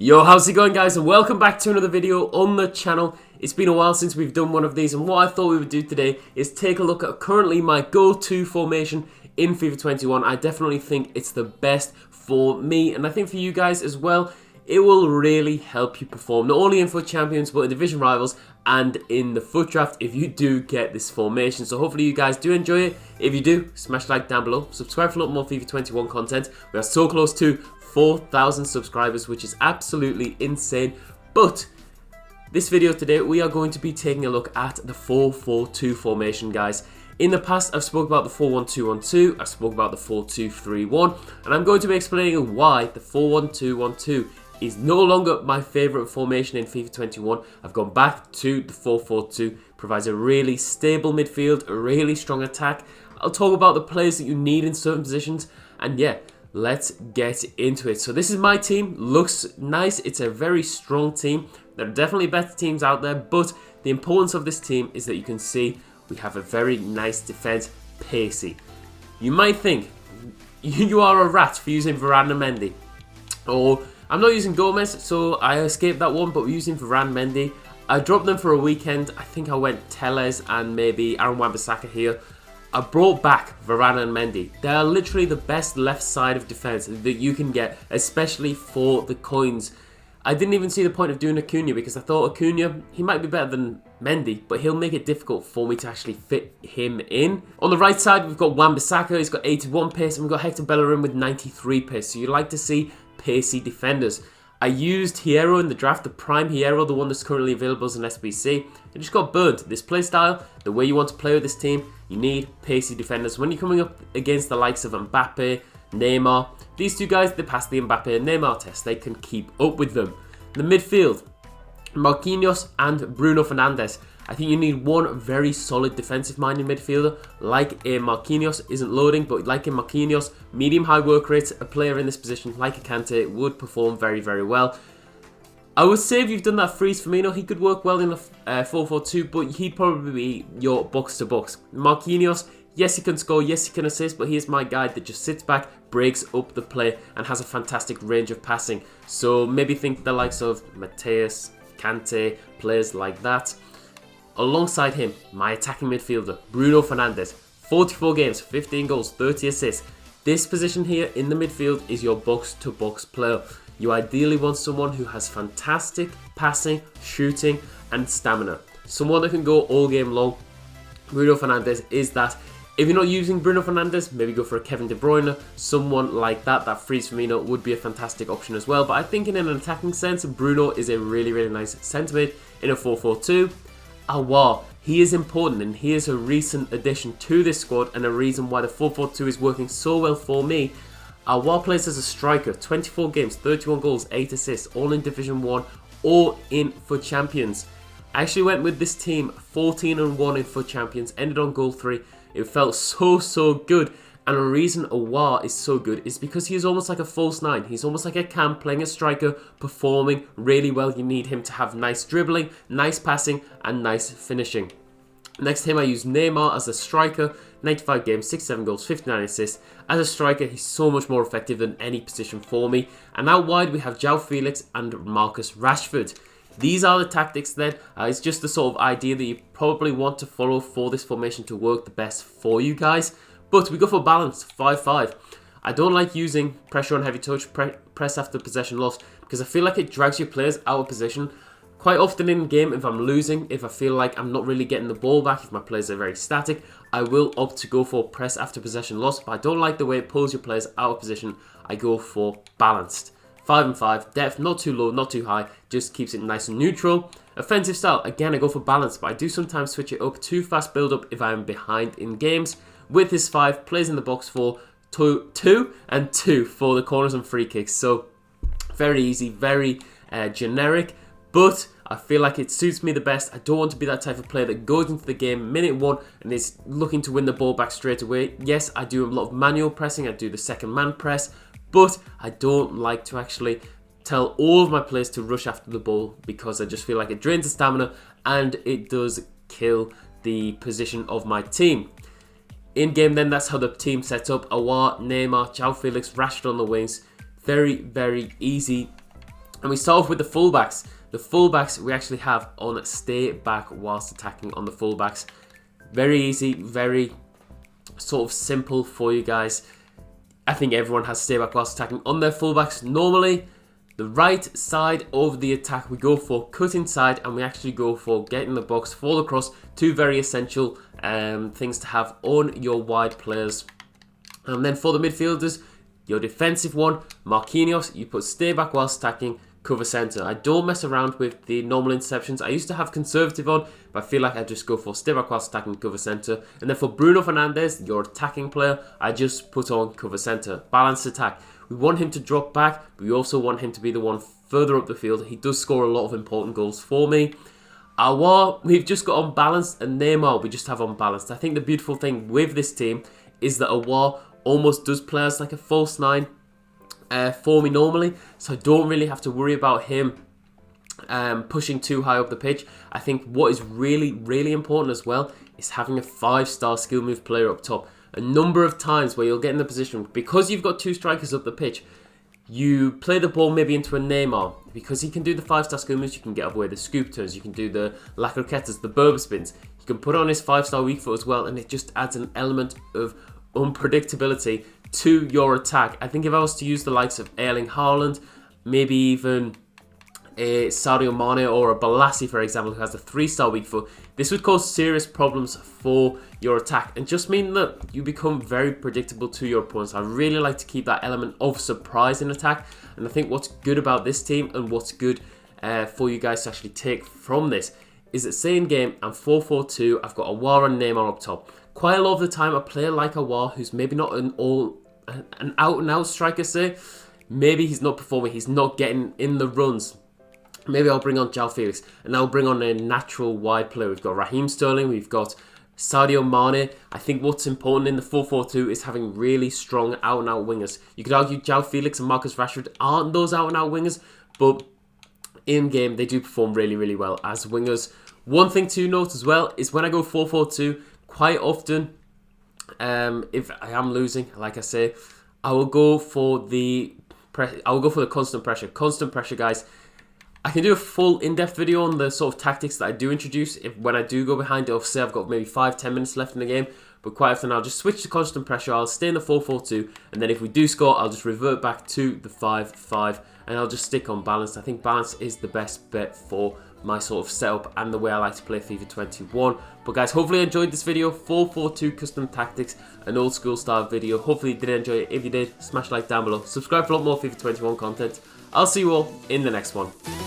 Yo, how's it going, guys, and welcome back to another video on the channel. It's been a while since we've done one of these, and what I thought we would do today is take a look at currently my go-to formation in FIFA 21. I definitely think it's the best for me, and I think for you guys as well. It will really help you perform, not only in FUT Champions, but in Division Rivals and in the FUT Draft if you do get this formation. So hopefully you guys do enjoy it. If you do, smash the like down below. Subscribe for a lot more FIFA 21 content. We are so close to 4,000 subscribers, which is absolutely insane. But this video today, we are going to be taking a look at the 4-4-2 formation, guys. In the past, I've spoke about the 4-1-2-1-2, I've spoke about the 4-2-3-1, and I'm going to be explaining why the 4-1-2-1-2 is no longer my favourite formation in FIFA 21. I've gone back to the 4-4-2, provides a really stable midfield, a really strong attack. I'll talk about the players that you need in certain positions, and yeah, let's get into it. So this is my team, looks nice, it's a very strong team. There are definitely better teams out there, but the importance of this team is that you can see we have a very nice defence, pacey. You might think you are a rat for using Varane and Mendy, or I'm not using Gomez, so I escaped that one, but we're using Varane, Mendy. I dropped them for a weekend. I think I went Telles and maybe Aaron Wan-Bissaka here. I brought back Varane and Mendy. They are literally the best left side of defence that you can get, especially for the coins. I didn't even see the point of doing Acuna because I thought Acuna, he might be better than Mendy, but he'll make it difficult for me to actually fit him in. On the right side, we've got Wan-Bissaka, he's got 81 pace, and we've got Hector Bellerin with 93 pace. So you like to see pacey defenders. I used Hierro in the draft, the prime Hierro, the one that's currently available as an SBC. It just got burnt. This playstyle, the way you want to play with this team, you need pacey defenders. When you're coming up against the likes of Mbappe, Neymar, these two guys, they pass the Mbappe and Neymar test. They can keep up with them. The midfield, Marquinhos and Bruno Fernandes. I think you need one very solid defensive-minded midfielder, like a Marquinhos isn't loading, but like a Marquinhos, medium-high work rate, a player in this position like a Kante would perform very, very well. I would say if you've done that freeze Firmino, he could work well in a 4-4-2, but he'd probably be your box-to-box. Marquinhos, yes, he can score, yes, he can assist, but he's my guy that just sits back, breaks up the play, and has a fantastic range of passing. So maybe think the likes of Mateus, Kante, players like that. Alongside him, my attacking midfielder, Bruno Fernandes. 44 games, 15 goals, 30 assists. This position here in the midfield is your box-to-box player. You ideally want someone who has fantastic passing, shooting, and stamina. Someone that can go all game long. Bruno Fernandes is that. If you're not using Bruno Fernandes, maybe go for a Kevin De Bruyne, someone like that. That frees Firmino would be a fantastic option as well. But I think in an attacking sense, Bruno is a really, really nice centre mid in a 4-4-2. Aouar, he is important and he is a recent addition to this squad and a reason why the 4-4-2 is working so well for me. Aouar plays as a striker, 24 games, 31 goals, 8 assists, all in Division 1 or in FUT Champions. I actually went with this team 14-1 in FUT Champions, ended on goal 3. It felt so good. And the reason Aouar is so good is because he is almost like a false 9. He's almost like a cam playing a striker, performing really well. You need him to have nice dribbling, nice passing, and nice finishing. Next to him, I use Neymar as a striker. 95 games, 67 goals, 59 assists. As a striker, he's so much more effective than any position for me. And out wide, we have João Felix and Marcus Rashford. These are the tactics then. It's just the sort of idea that you probably want to follow for this formation to work the best for you guys. But we go for balance, 5-5. I don't like using pressure on heavy touch, press after possession loss, because I feel like it drags your players out of position. Quite often in the game, if I'm losing, if I feel like I'm not really getting the ball back, if my players are very static, I will opt to go for press after possession loss, but I don't like the way it pulls your players out of position. I go for balanced. 5-5, depth, not too low, not too high, just keeps it nice and neutral. Offensive style, again, I go for balance, but I do sometimes switch it up to fast build-up if I am behind in games. With his 5, plays in the box for 2 and 2 for the corners and free kicks. So, very easy, very generic, but I feel like it suits me the best. I don't want to be that type of player that goes into the game minute 1 and is looking to win the ball back straight away. Yes, I do a lot of manual pressing, I do the second man press, but I don't like to actually tell all of my players to rush after the ball because I just feel like it drains the stamina and it does kill the position of my team. In game then, that's how the team sets up. Aouar, Neymar, João Felix, Rashford on the wings. Very, very easy And we start off with the fullbacks. The fullbacks we actually have on stay back whilst attacking on the fullbacks. Very easy, very sort of simple for you guys. I think everyone has stay back whilst attacking on their fullbacks. Normally, the right side of the attack, we go for cut inside, and we actually go for getting the box, fall across. Two very essential things to have on your wide players. And then for the midfielders, your defensive one, Marquinhos, you put stay back whilst attacking, cover centre. I don't mess around with the normal interceptions. I used to have conservative on, but I feel like I just go for stay back whilst attacking, cover centre. And then for Bruno Fernandes, your attacking player, I just put on cover centre. Balanced attack. We want him to drop back, but we also want him to be the one further up the field. He does score a lot of important goals for me. Aouar, we've just got unbalanced, and Neymar we just have unbalanced. I think the beautiful thing with this team is that Aouar almost does play as like a false 9 for me normally, so I don't really have to worry about him pushing too high up the pitch. I think what is really, really important as well is having a 5-star skill move player up top. A number of times where you'll get in the position, because you've got 2 strikers up the pitch, you play the ball maybe into a Neymar. Because he can do the 5-star skill moves, you can get away the scoop turns, you can do the La Croquetas, the Berber spins. You can put on his 5-star weak foot as well, and it just adds an element of unpredictability to your attack. I think if I was to use the likes of Erling Haaland, maybe even a Sadio Mane or a Balassi, for example, who has a 3-star weak foot, this would cause serious problems for your attack and just mean that you become very predictable to your opponents. I really like to keep that element of surprise in attack, and I think what's good about this team and what's good for you guys to actually take from this is that, say in game, I'm 4-4-2, I've got Aouar and Neymar up top. Quite a lot of the time, a player like Aouar, who's maybe not an out-and-out striker, say, maybe he's not performing, he's not getting in the runs. Maybe I'll bring on João Felix, and I'll bring on a natural wide player. We've got Raheem Sterling, we've got Sadio Mane. I think what's important in the 4-4-2 is having really strong out-and-out wingers. You could argue João Felix and Marcus Rashford aren't those out-and-out wingers, but in-game they do perform really, really well as wingers. One thing to note as well is when I go 4-4-2, quite often, if I am losing, like I say, I will go for the constant pressure. Constant pressure, guys. I can do a full in-depth video on the sort of tactics that I do introduce when I do go behind it. Or say I've got maybe 5-10 minutes left in the game, but quite often I'll just switch to constant pressure. I'll stay in the 4-4-2, and then if we do score, I'll just revert back to the 5-5, and I'll just stick on balance. I think balance is the best bet for my sort of setup and the way I like to play FIFA 21. But guys, hopefully you enjoyed this video. 4-4-2 custom tactics, an old school style video. Hopefully you did enjoy it. If you did, smash like down below. Subscribe for a lot more FIFA 21 content. I'll see you all in the next one.